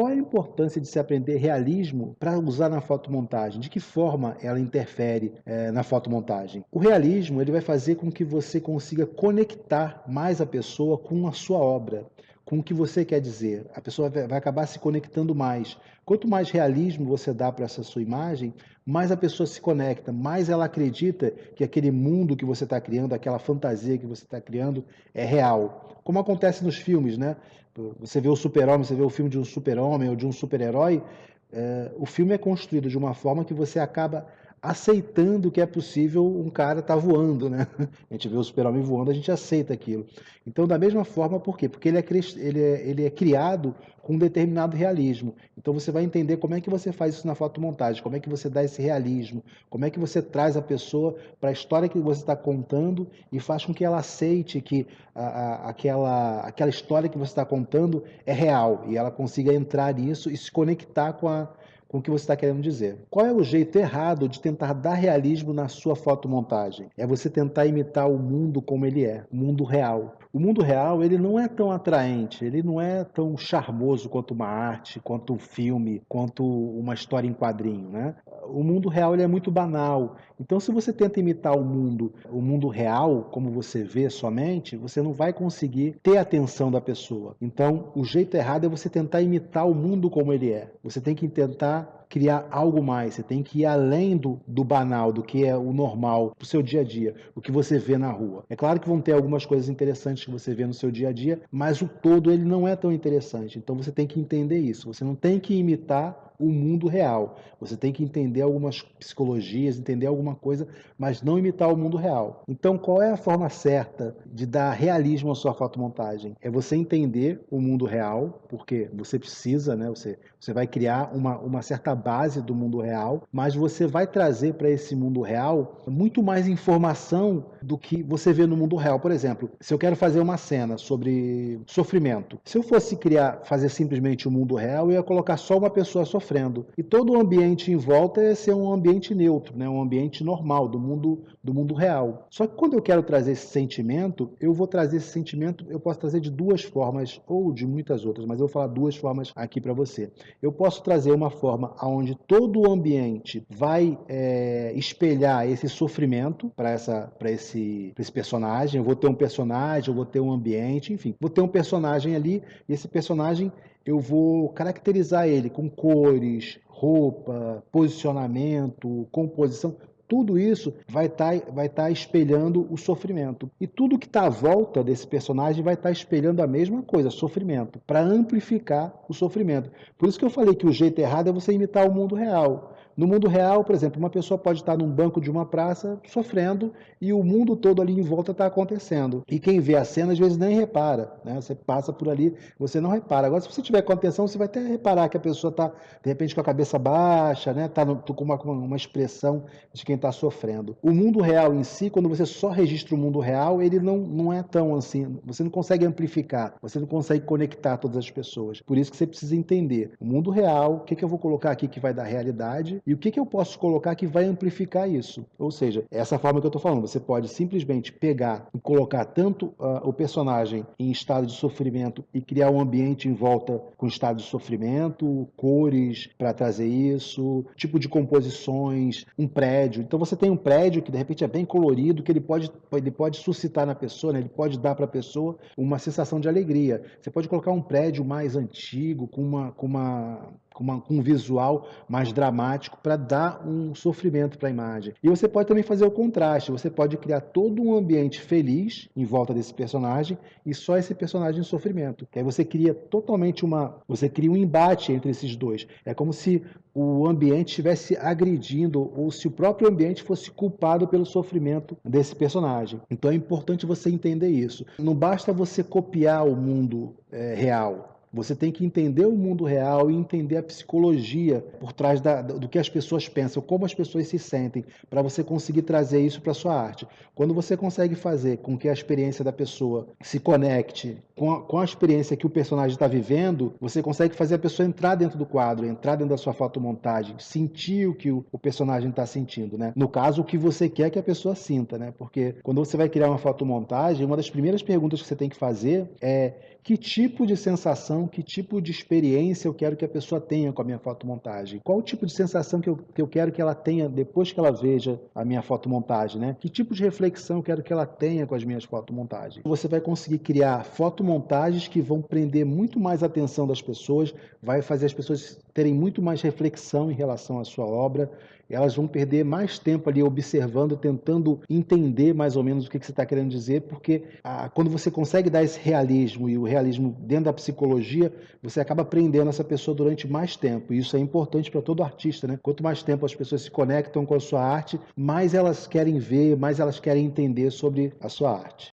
Qual é a importância de se aprender realismo para usar na fotomontagem? De que forma ela interfere na fotomontagem? O realismo ele vai fazer com que você consiga conectar mais a pessoa com a sua obra, com o que você quer dizer. A pessoa vai acabar se conectando mais. Quanto mais realismo você dá para essa sua imagem, mais a pessoa se conecta, mais ela acredita que aquele mundo que você está criando, aquela fantasia que você está criando é real. Como acontece nos filmes, né? Você vê o super-homem, você vê o filme de um super-homem ou de um super-herói, o filme é construído de uma forma que você acaba aceitando que é possível um cara estar voando, né? A gente vê o super-homem voando, a gente aceita aquilo. Então, da mesma forma, por quê? Porque ele é criado com um determinado realismo. Então, você vai entender como é que você faz isso na fotomontagem, como é que você dá esse realismo, como é que você traz a pessoa para a história que você está contando e faz com que ela aceite que aquela história que você está contando é real e ela consiga entrar nisso e se conectar com o que você está querendo dizer. Qual é o jeito errado de tentar dar realismo na sua fotomontagem? É você tentar imitar o mundo como ele é, o mundo real. O mundo real, ele não é tão atraente, ele não é tão charmoso quanto uma arte, quanto um filme, quanto uma história em quadrinho, né? O mundo real ele é muito banal. Então, se você tenta imitar o mundo real, como você vê somente, você não vai conseguir ter a atenção da pessoa. Então, o jeito errado é você tentar imitar o mundo como ele é. Você tem que tentar criar algo mais, você tem que ir além do banal, do que é o normal pro seu dia a dia, o que você vê na rua. É claro que vão ter algumas coisas interessantes que você vê no seu dia a dia, mas o todo ele não é tão interessante. Então você tem que entender isso. Você não tem que imitar o mundo real. Você tem que entender algumas psicologias, entender alguma coisa, mas não imitar o mundo real. Então, qual é a forma certa de dar realismo à sua fotomontagem? É você entender o mundo real, porque você precisa, né? Você vai criar uma certa base do mundo real, mas você vai trazer para esse mundo real muito mais informação do que você vê no mundo real. Por exemplo, se eu quero fazer uma cena sobre sofrimento, se eu fosse fazer simplesmente o mundo real, eu ia colocar só uma pessoa sofrendo. E todo o ambiente em volta ia ser um ambiente neutro, né? Um ambiente normal, do mundo real. Só que quando eu quero trazer esse sentimento, eu vou trazer esse sentimento, eu posso trazer de duas formas, ou de muitas outras, mas eu vou falar duas formas aqui para você. Eu posso trazer uma forma onde todo o ambiente vai espelhar esse sofrimento para esse personagem. Eu vou ter um personagem, eu vou ter um ambiente, enfim, vou ter um personagem ali, e esse personagem eu vou caracterizar ele com cores, roupa, posicionamento, composição. Tudo isso vai tá espelhando o sofrimento. E tudo que está à volta desse personagem vai estar espelhando a mesma coisa, sofrimento, para amplificar o sofrimento. Por isso que eu falei que o jeito errado é você imitar o mundo real. No mundo real, por exemplo, uma pessoa pode estar num banco de uma praça sofrendo e o mundo todo ali em volta está acontecendo. E quem vê a cena às vezes nem repara, né? Você passa por ali, você não repara. Agora, se você tiver com atenção, você vai até reparar que a pessoa está, de repente, com a cabeça baixa, né? Está com uma expressão de quem está sofrendo. O mundo real em si, quando você só registra o mundo real, ele não é tão assim, você não consegue amplificar, você não consegue conectar todas as pessoas. Por isso que você precisa entender o mundo real, o que eu vou colocar aqui que vai dar realidade e o que eu posso colocar que vai amplificar isso. Ou seja, essa forma que eu estou falando, você pode simplesmente pegar e colocar tanto o personagem em estado de sofrimento e criar um ambiente em volta com estado de sofrimento, cores para trazer isso, tipo de composições, um prédio. Então você tem um prédio que de repente é bem colorido, que ele pode suscitar na pessoa, né? Ele pode dar para a pessoa uma sensação de alegria. Você pode colocar um prédio mais antigo, com um visual mais dramático para dar um sofrimento para a imagem. E você pode também fazer o contraste, você pode criar todo um ambiente feliz em volta desse personagem e só esse personagem em sofrimento. Que aí você cria você cria um embate entre esses dois. É como se o ambiente estivesse agredindo ou se o próprio ambiente fosse culpado pelo sofrimento desse personagem. Então é importante você entender isso. Não basta você copiar o mundo real. Você tem que entender o mundo real e entender a psicologia por trás do que as pessoas pensam, como as pessoas se sentem, para você conseguir trazer isso para a sua arte. Quando você consegue fazer com que a experiência da pessoa se conecte com a experiência que o personagem está vivendo, você consegue fazer a pessoa entrar dentro do quadro, entrar dentro da sua fotomontagem, sentir o que o personagem está sentindo, né? No caso, o que você quer que a pessoa sinta, né? Porque quando você vai criar uma fotomontagem, uma das primeiras perguntas que você tem que fazer é que tipo de sensação, que tipo de experiência eu quero que a pessoa tenha com a minha fotomontagem. Qual o tipo de sensação que eu quero que ela tenha depois que ela veja a minha fotomontagem, né? Que tipo de reflexão eu quero que ela tenha com as minhas fotomontagens. Você vai conseguir criar fotomontagens que vão prender muito mais a atenção das pessoas, vai fazer as pessoas terem muito mais reflexão em relação à sua obra, elas vão perder mais tempo ali observando, tentando entender mais ou menos o que você está querendo dizer, porque quando você consegue dar esse realismo, e o realismo dentro da psicologia, você acaba prendendo essa pessoa durante mais tempo. E isso é importante para todo artista, né? Quanto mais tempo as pessoas se conectam com a sua arte, mais elas querem ver, mais elas querem entender sobre a sua arte.